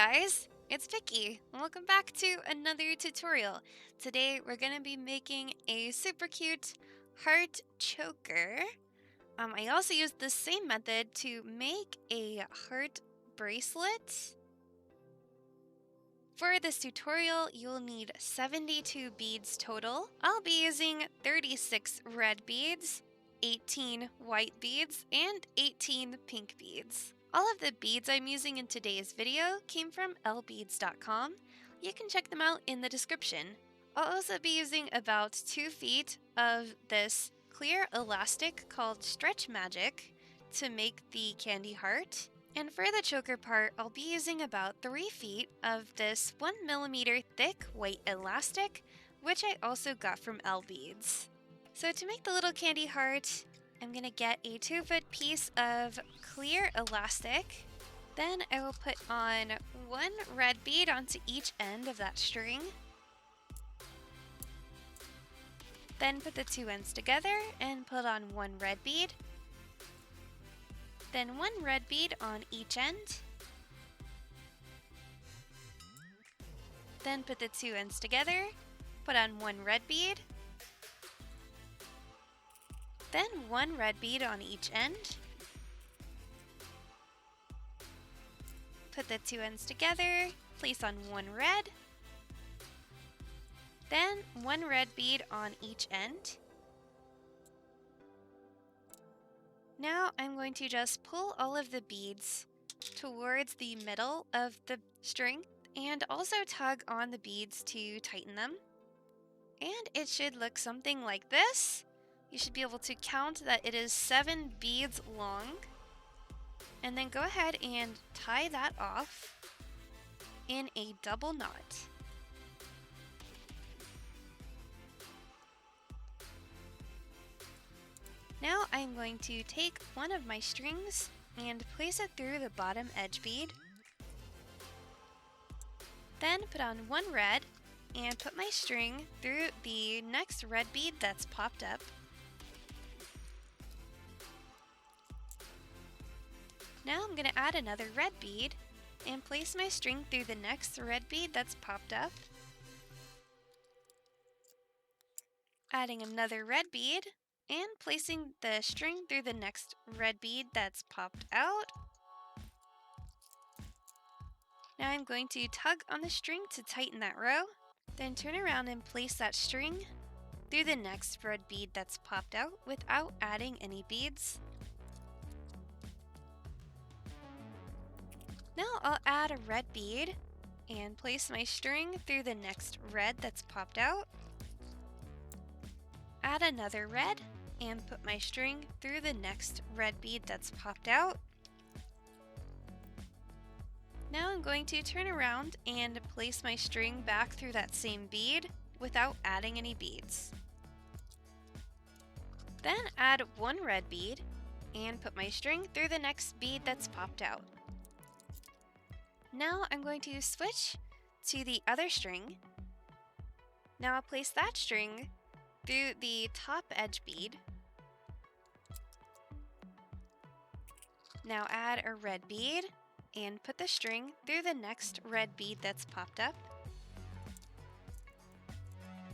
guys, it's Vicky. Welcome back to another tutorial. Today we're going to be making a super cute heart choker. I also used the same method to make a heart bracelet. For this tutorial, you'll need 72 beads total. I'll be using 36 red beads, 18 white beads, and 18 pink beads. All of the beads I'm using in today's video came from lbeads.com. You can check them out in the description. I'll also be using about 2 feet of this clear elastic called Stretch Magic to make the candy heart. And for the choker part, I'll be using about 3 feet of this 1 millimeter thick white elastic, which I also got from lbeads. So to make the little candy heart, I'm gonna get a 2-foot piece of clear elastic. Then I will put on 1 red bead onto each end of that string. Then put the 2 ends together and put on 1 red bead. Then 1 red bead on each end. Then put the 2 ends together, put on 1 red bead. Then 1 red bead on each end. Put the 2 ends together, place on 1 red. Then 1 red bead on each end. Now I'm going to just pull all of the beads towards the middle of the string and also tug on the beads to tighten them. And it should look something like this. You should be able to count that it is 7 beads long. And then go ahead and tie that off in a double knot. Now I'm going to take one of my strings and place it through the bottom edge bead. Then put on 1 red and put my string through the next red bead that's popped up. Now I'm going to add another red bead and place my string through the next red bead that's popped up. Adding another red bead and placing the string through the next red bead that's popped out. Now I'm going to tug on the string to tighten that row, then turn around and place that string through the next red bead that's popped out without adding any beads. Now I'll add a red bead and place my string through the next red that's popped out. Add another red and put my string through the next red bead that's popped out. Now I'm going to turn around and place my string back through that same bead without adding any beads. Then add 1 red bead and put my string through the next bead that's popped out. Now I'm going to switch to the other string. Now I'll place that string through the top edge bead. Now add a red bead and put the string through the next red bead that's popped up.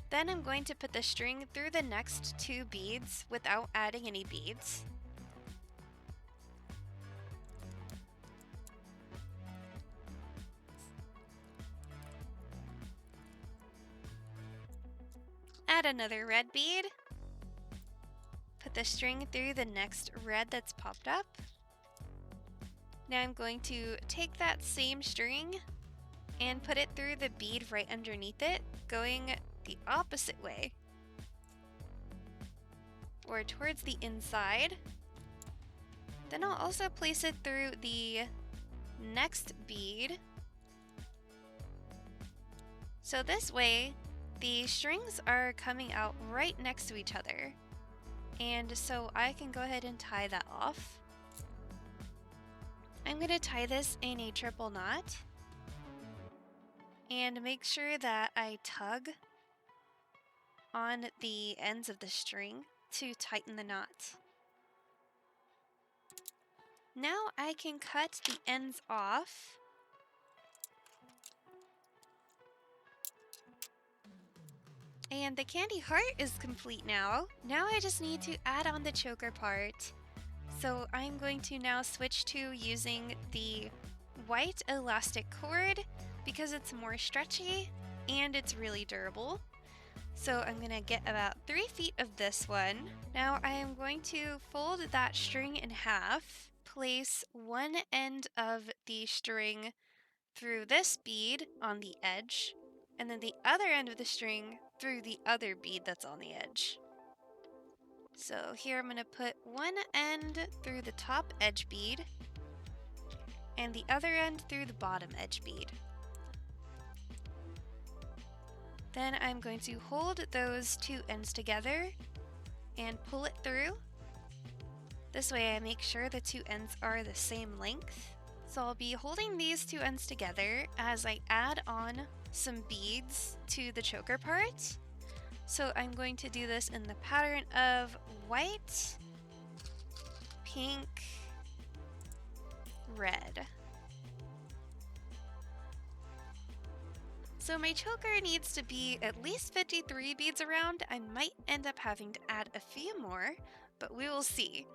Then I'm going to put the string through the next 2 beads without adding any beads. Add another red bead. Put the string through the next red that's popped up. Now I'm going to take that same string and put it through the bead right underneath it, going the opposite way, or towards the inside. Then I'll also place it through the next bead. So this way, the strings are coming out right next to each other. And so I can go ahead and tie that off. I'm going to tie this in a triple knot and make sure that I tug on the ends of the string to tighten the knot. Now I can cut the ends off And the candy heart is complete now. Now I just need to add on the choker part. So I'm going to now switch to using the white elastic cord because it's more stretchy and it's really durable. So I'm gonna get about 3 feet of this one. Now I am going to fold that string in half, place one end of the string through this bead on the edge, and then the other end of the string through the other bead that's on the edge. So here I'm going to put one end through the top edge bead and the other end through the bottom edge bead. Then I'm going to hold those two ends together and pull it through. This way I make sure the two ends are the same length. So I'll be holding these two ends together as I add on some beads to the choker part. So I'm going to do this in the pattern of white, pink, red. So my choker needs to be at least 53 beads around. I might end up having to add a few more, but we will see.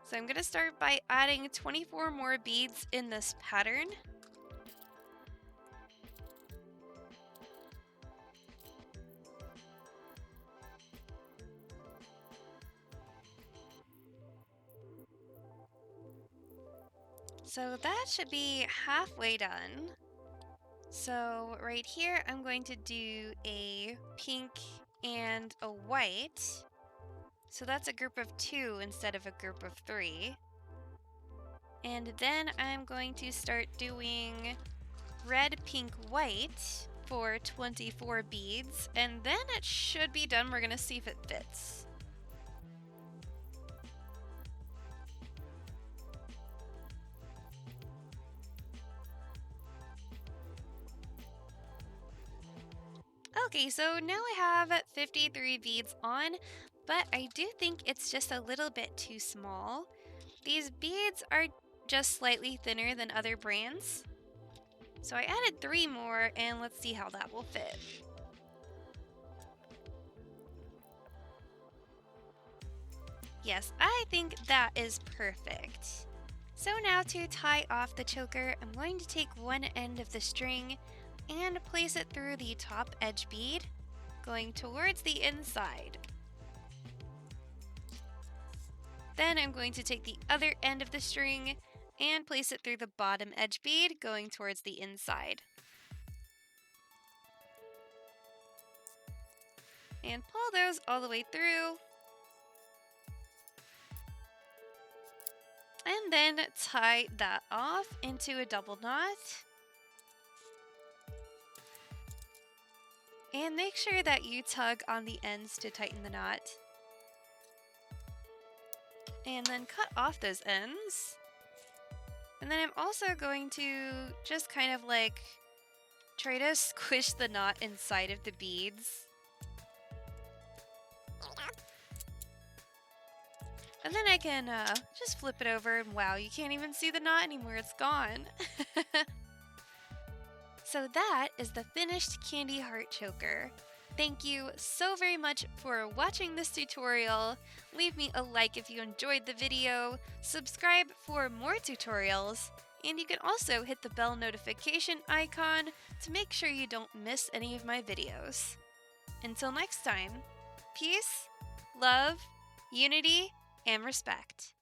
So I'm going to start by adding 24 more beads in this pattern. So that should be halfway done. So right here, I'm going to do a pink and a white. So that's a group of 2 instead of a group of 3. And then I'm going to start doing red, pink, white for 24 beads. And then it should be done. We're going to see if it fits. Okay, so now I have 53 beads on, but I do think it's just a little bit too small. These beads are just slightly thinner than other brands. So I added 3 more, and let's see how that will fit. Yes, I think that is perfect. So now to tie off the choker, I'm going to take one end of the string and place it through the top edge bead, going towards the inside. Then I'm going to take the other end of the string and place it through the bottom edge bead, going towards the inside. And pull those all the way through. And then tie that off into a double knot. And make sure that you tug on the ends to tighten the knot. And then cut off those ends. And then I'm also going to just kind of like try to squish the knot inside of the beads. And then I can just flip it over and wow, you can't even see the knot anymore, it's gone. So that is the finished candy heart choker. Thank you so very much for watching this tutorial. Leave me a like if you enjoyed the video, subscribe for more tutorials, and you can also hit the bell notification icon to make sure you don't miss any of my videos. Until next time, peace, love, unity, and respect.